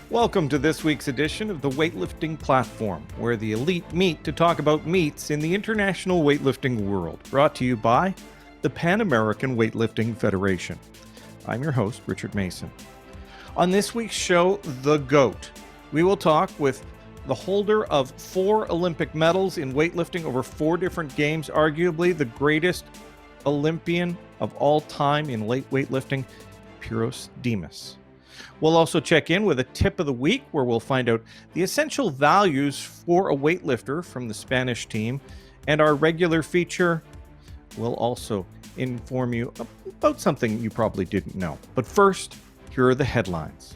Welcome to this week's edition of the Weightlifting Platform, where the elite meet to talk about meets in the international weightlifting world, brought to you by the Panamerican Weightlifting Federation. I'm your host, Richard Mason. On this week's show, The GOAT, we will talk with the holder of 4 Olympic medals in weightlifting over 4 different games, arguably the greatest Olympian of all time in late weightlifting, Pyrros Dimas. We'll also check in with a tip of the week where we'll find out the essential values for a weightlifter from the Spanish team. And our regular feature will also inform you about something you probably didn't know. But first, here are the headlines.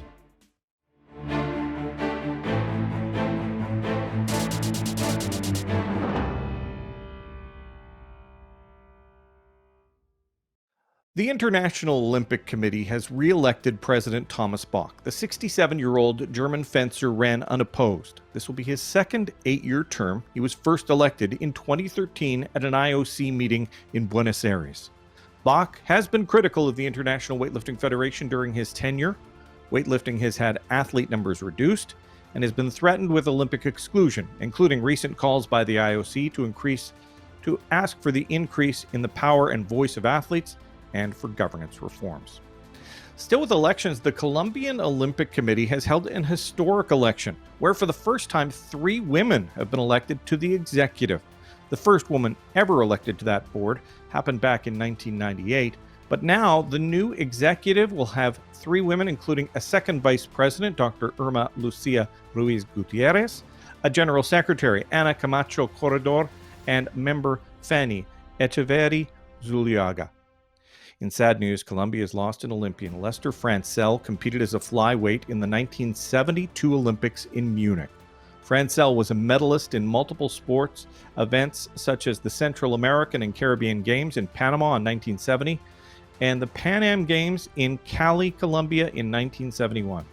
The International Olympic Committee has re-elected President Thomas Bach. The 67-year-old German fencer ran unopposed. This will be his second 8-year term. He was first elected in 2013 at an IOC meeting in Buenos Aires. Bach has been critical of the International Weightlifting Federation during his tenure. Weightlifting has had athlete numbers reduced and has been threatened with Olympic exclusion, including recent calls by the IOC to ask for the increase in the power and voice of athletes and for governance reforms. Still with elections, the Colombian Olympic Committee has held an historic election where for the first time 3 women have been elected to the executive. The first woman ever elected to that board happened back in 1998, but now the new executive will have 3 women, including a second vice president, Dr. Irma Lucia Ruiz Gutierrez, a general secretary, Ana Camacho Corredor, and member Fanny Echeverri Zuliaga. In sad news, Colombia has lost an Olympian. Lester Francel competed as a flyweight in the 1972 Olympics in Munich. Francel was a medalist in multiple sports events such as the Central American and Caribbean Games in Panama in 1970 and the Pan Am Games in Cali, Colombia in 1971.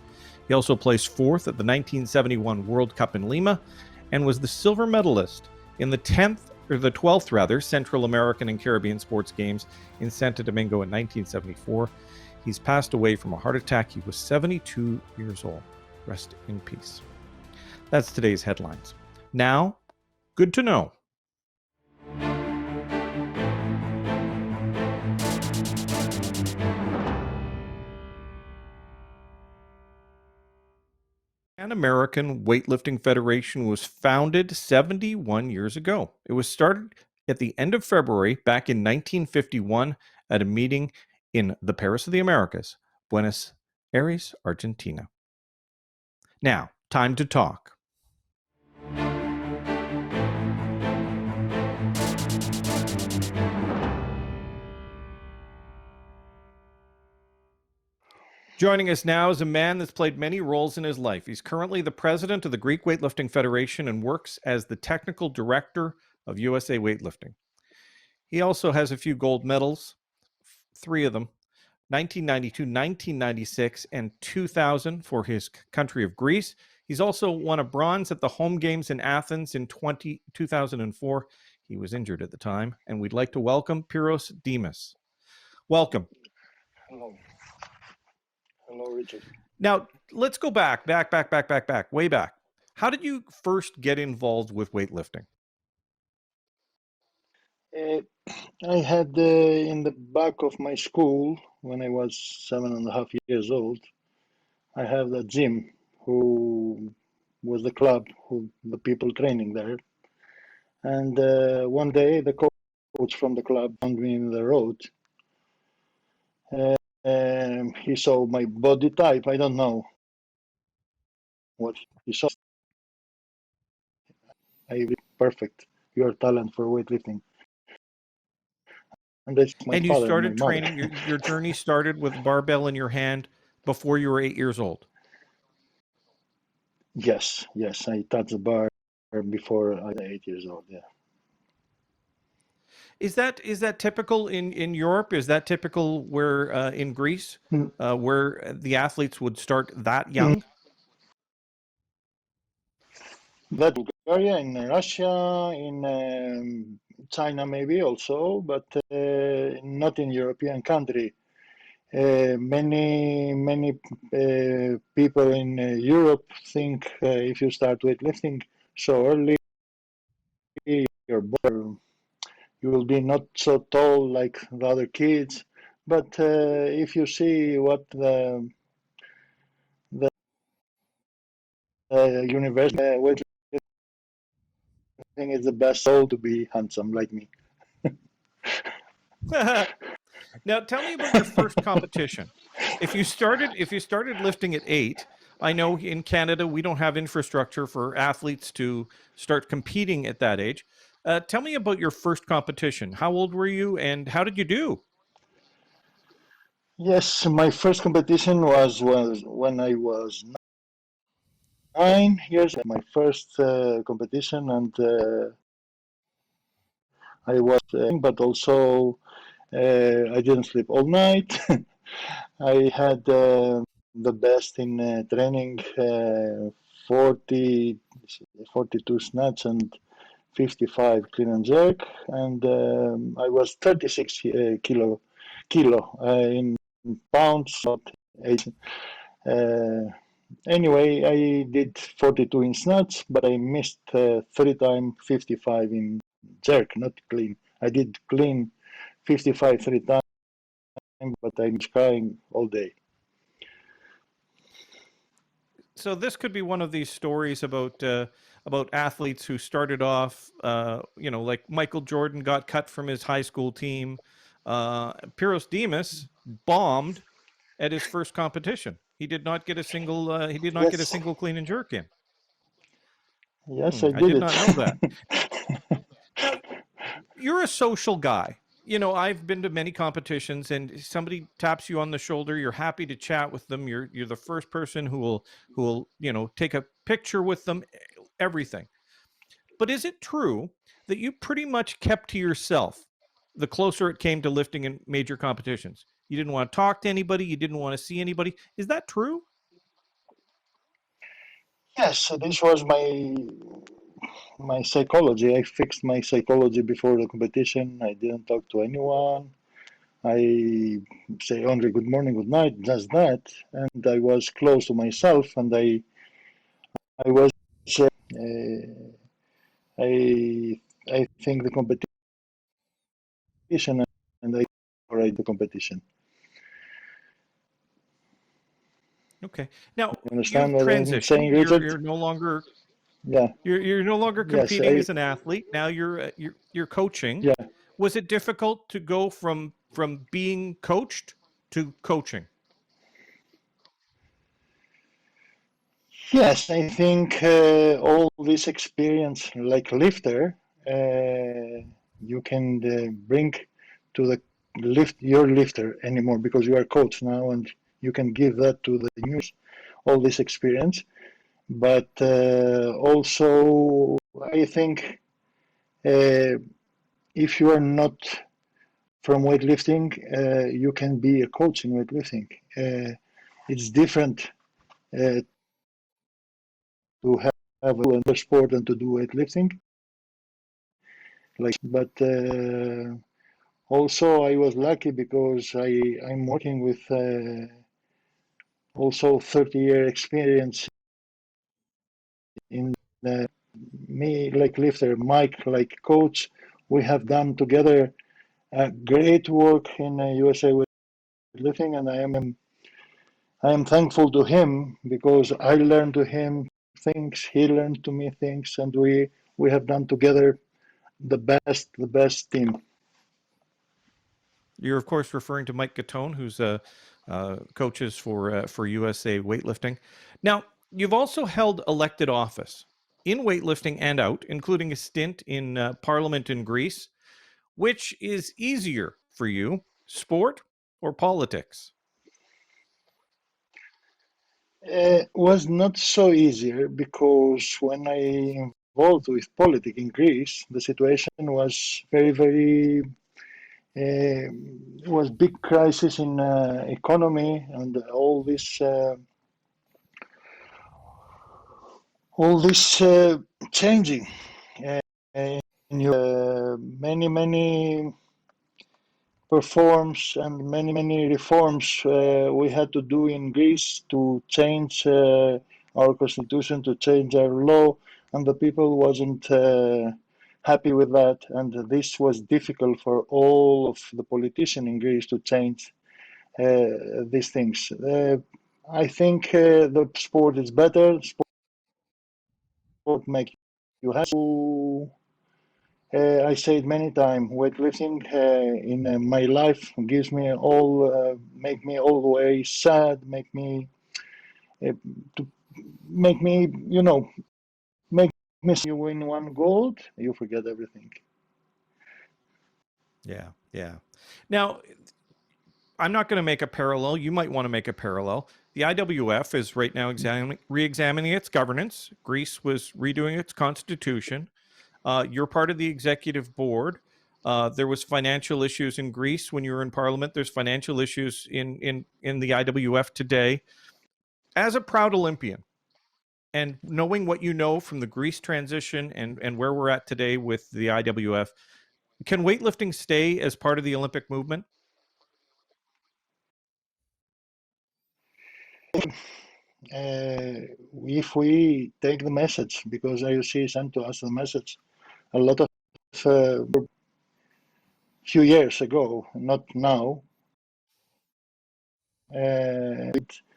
He also placed 4th at the 1971 World Cup in Lima and was the silver medalist in the 12th Central American and Caribbean Sports Games in Santo Domingo in 1974. He's passed away from a heart attack. He was 72 years old. Rest in peace. That's today's headlines. Now, good to know. Panamerican Weightlifting Federation was founded 71 years ago. It was started at the end of February back in 1951 at a meeting in the Paris of the Americas, Buenos Aires, Argentina. Now, time to talk. Joining us now is a man that's played many roles in his life. He's currently the president of the Greek Weightlifting Federation and works as the technical director of USA Weightlifting. He also has a few gold medals, 3 of them, 1992, 1996, and 2000 for his country of Greece. He's also won a bronze at the home games in Athens in 2004. He was injured at the time, and we'd like to welcome Pyrros Dimas. Welcome. Hello. Hello, Richard. Now, let's go back, way back. How did you first get involved with weightlifting? I had in the back of my school, when I was 7.5 years old, I have a gym who was the club, the people training there. And one day the coach from the club found me in the road. He saw my body type. I don't know what he saw. Perfect. Your talent for weightlifting. And that's my and you father started and my mother. training. Your journey started with a barbell in your hand, before you were 8 years old? Yes, yes, I touched the bar before I was 8 years old. Yeah. Is that typical in Europe? Is that typical where in Greece, Mm, where the athletes would start that mm. young? That Bulgaria, in Russia, in China maybe also, but not in European country. Many people in Europe think if you start weightlifting so early, you're born, you will be not so tall like the other kids. But if you see what the university weightlifting is the best soul to be handsome like me. Now, tell me about your first competition. If you started lifting at 8, I know in Canada we don't have infrastructure for athletes to start competing at that age. Tell me about your first competition. How old were you, and how did you do? Yes, my first competition was when I was 9 years. My first competition, and I was, but also I didn't sleep all night. I had the best in training, 40, 42 snatch and 55 clean and jerk, and I was 36 kilo in pounds, not 8. Uh, Anyway, I did 42 in snatch, but I missed 3 times 55 in jerk, not clean. I did clean 55 3 times, but I'm crying all day. So this could be one of these stories about athletes who started off, like Michael Jordan got cut from his high school team. Pyrros Dimas bombed at his first competition. He did not get a single. He did not get a Yes, single clean and jerk in. yes, I I did did it. not know that. Now, you're a social guy. I've been to many competitions, and somebody taps you on the shoulder. You're happy to chat with them. You're the first person who will take a picture with them. Everything. But is it true that you pretty much kept to yourself the closer it came to lifting in major competitions? You didn't want to talk to anybody. You didn't want to see anybody. Is that true? Yes, so this was my psychology. I fixed my psychology before the competition. I didn't talk to anyone. I say only good morning, good night, just that. And I was close to myself, and I was uh, I I think the competition, and I rate the competition. Okay. Now You understand you've what I'm transitioned. saying, You're Richard? you're no longer Yeah. you're no longer Yes. competing as an athlete. Now you're coaching. Yeah. Was it difficult to go from being coached to coaching? Yes, I think all this experience, like lifter, you can bring to the lift your lifter anymore because you are coach now, and you can give that to the news, all this experience. But also, I think uh, if you are not from weightlifting, you can be a coach in weightlifting. It's different uh, to have another sport and to do weightlifting. But also I was lucky because I'm working with also 30-year experience in me like lifter, Mike like coach. We have done together great work in USA weightlifting, and I am thankful to him because I learned to him things, he learned to me things, and we have done together the best team. You're of course referring to Mike Gatone, who's coaches for USA weightlifting. Now, you've also held elected office in weightlifting and out, including a stint in Parliament in Greece. Which is easier for you, sport or politics? Was not so easier because when I involved with politics in Greece, the situation was very, very was big crisis in economy and all this changing. Uh, many performs and many reforms we had to do in Greece to change our constitution, to change our law, and the people wasn't happy with that. And this was difficult for all of the politicians in Greece to change these things. I think the sport is better. Sport make you happy. I say it many times. Weightlifting in my life gives me make me always sad, uh, to make me, make me. You win one gold, you forget everything. Yeah, yeah. Now, I'm not going to make a parallel. You might want to make a parallel. The IWF is right now re-examining its governance. Greece was redoing its constitution. You're part of the executive board. There was financial issues in Greece when you were in parliament. There's financial issues in the IWF today. As a proud Olympian, and knowing what you know from the Greece transition and where we're at today with the IWF, can weightlifting stay as part of the Olympic movement? If we take the message, because IOC sent to us the message a lot of few years ago, not now.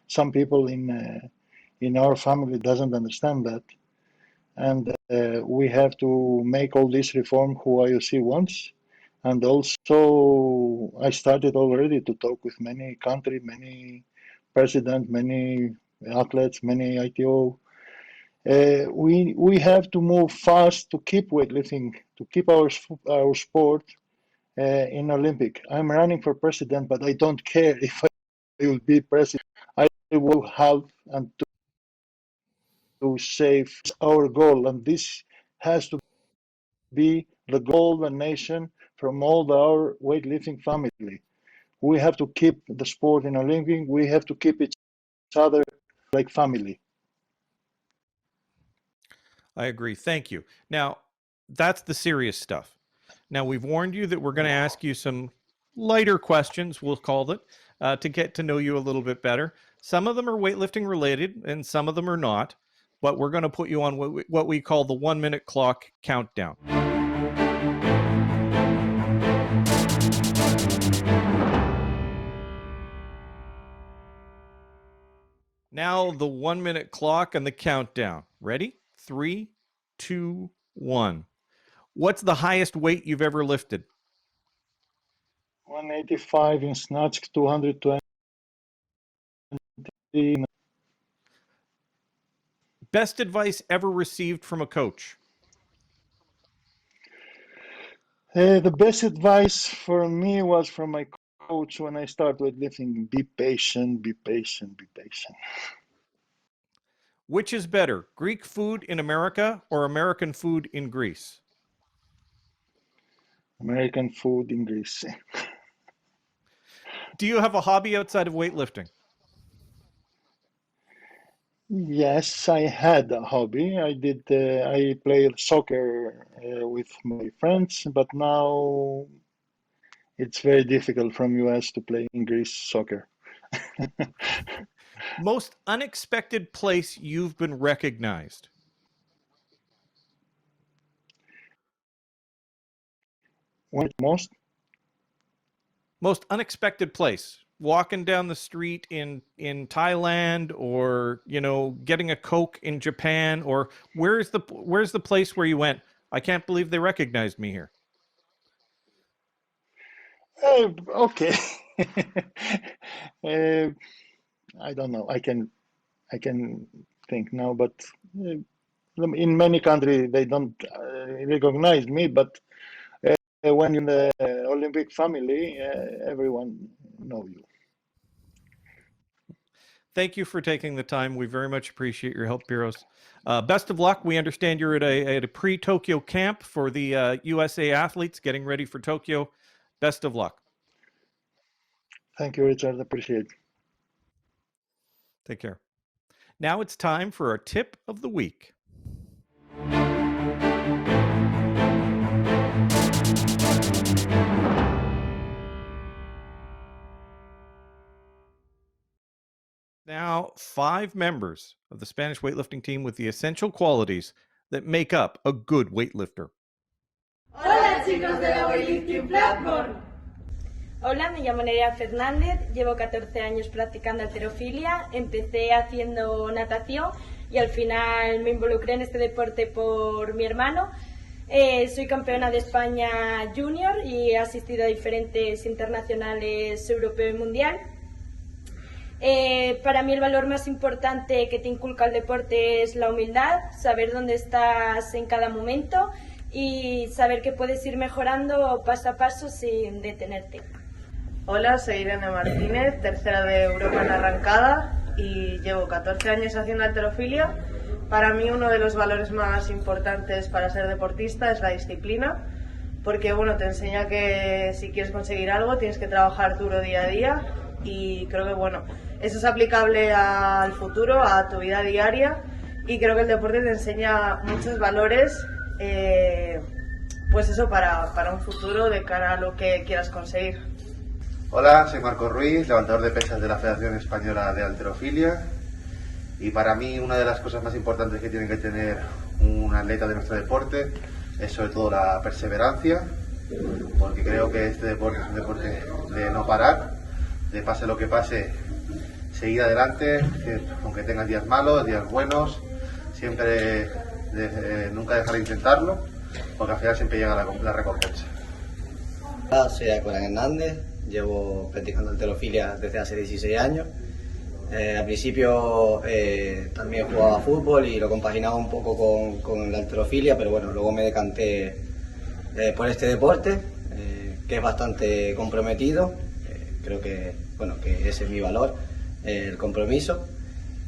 Some people in our family doesn't understand that, and we have to make all this reform who IOC wants. And also, I started already to talk with many countries, many presidents, many athletes, many ITO. We have to move fast to keep weightlifting, to keep our sport in Olympic. I'm running for president, but I don't care if I will be president. I will have and to save our goal, and this has to be the goal of the nation from all our weightlifting family. We have to keep the sport in Olympic. We have to keep each other like family. I agree. Thank you. Now, that's the serious stuff. Now, we've warned you that we're going to ask you some lighter questions, we'll call it, to get to know you a little bit better. Some of them are weightlifting related and some of them are not, but we're going to put you on what we call the 1 minute clock countdown. Now, the 1 minute clock and the countdown. Ready? 3, 2, 1. What's the highest weight you've ever lifted? 185 in snatch, 220. Best advice ever received from a coach? The best advice for me was from my coach when I started lifting: be patient, be patient, be patient. Which is better, Greek food in America or American food in Greece? American food in Greece. Do you have a hobby outside of weightlifting? Yes, I had a hobby. I played soccer with my friends, but now it's very difficult from US to play in Greece soccer. Most unexpected place you've been recognized? When most, Most unexpected place? Walking down the street in Thailand, or getting a Coke in Japan, or where's the place where you went, I can't believe they recognized me here? okay. uh, I don't know. I can think now, but uh, in many countries they don't recognize me. But when you're in the Olympic family, everyone know you. Thank you for taking the time. We very much appreciate your help, Pyrros. Best of luck. We understand you're at a pre-Tokyo camp for the USA athletes getting ready for Tokyo. Best of luck. Thank you, Richard. Appreciate it. Take care. Now it's time for our tip of the week. Now, 5 members of the Spanish weightlifting team with the essential qualities that make up a good weightlifter. Hola chicos de la Weightlifting Platform. Hola, me llamo Nerea Fernández, llevo 14 años practicando halterofilia, empecé haciendo natación y al final me involucré en este deporte por mi hermano. Soy campeona de España junior y he asistido a diferentes internacionales europeo y mundial. Para mí el valor más importante que te inculca el deporte es la humildad, saber dónde estás en cada momento y saber que puedes ir mejorando paso a paso sin detenerte. Hola, soy Irene Martínez, tercera de Europa en arrancada y llevo 14 años haciendo halterofilia. Para mí uno de los valores más importantes para ser deportista es la disciplina, porque te enseña que si quieres conseguir algo tienes que trabajar duro día a día y creo que eso es aplicable al futuro, a tu vida diaria y creo que el deporte te enseña muchos valores para un futuro de cara a lo que quieras conseguir. Hola, soy Marco Ruiz, levantador de pesas de la Federación Española de Halterofilia y para mí una de las cosas más importantes que tiene que tener un atleta de nuestro deporte es sobre todo la perseverancia, porque creo que este deporte es un deporte de no parar, de pase lo que pase, seguir adelante, aunque tengas días malos, días buenos, siempre nunca dejar de intentarlo, porque al final siempre llega la recompensa. Hola, soy Conan Hernández, llevo practicando halterofilia desde hace 16 años. Al principio también jugaba fútbol y lo compaginaba un poco con la halterofilia, pero bueno, luego me decanté por este deporte, que es bastante comprometido. Creo que ese es mi valor, el compromiso.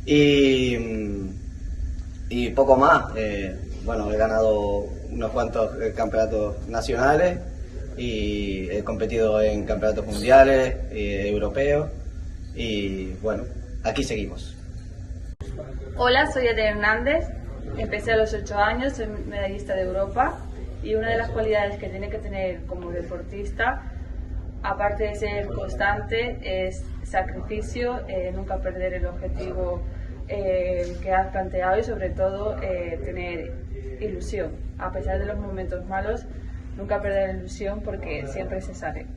Y poco más. He ganado unos cuantos campeonatos nacionales y he competido en campeonatos mundiales, europeos y aquí seguimos. Hola, soy Ede Hernández, empecé a los 8 años, soy medallista de Europa y una de las cualidades que tiene que tener como deportista, aparte de ser constante, es sacrificio, nunca perder el objetivo que has planteado y sobre todo tener ilusión, a pesar de los momentos malos, nunca perder la ilusión porque siempre se sale.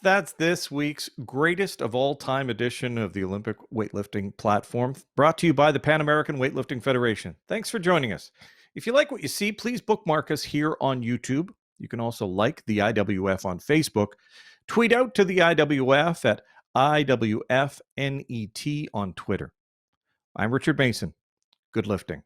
That's this week's greatest of all time edition of the Olympic Weightlifting Platform, brought to you by the Pan American Weightlifting Federation. Thanks for joining us. If you like what you see, please bookmark us here on YouTube. You can also like the IWF on Facebook. Tweet out to the IWF at IWFNET on Twitter. I'm Richard Mason. Good lifting.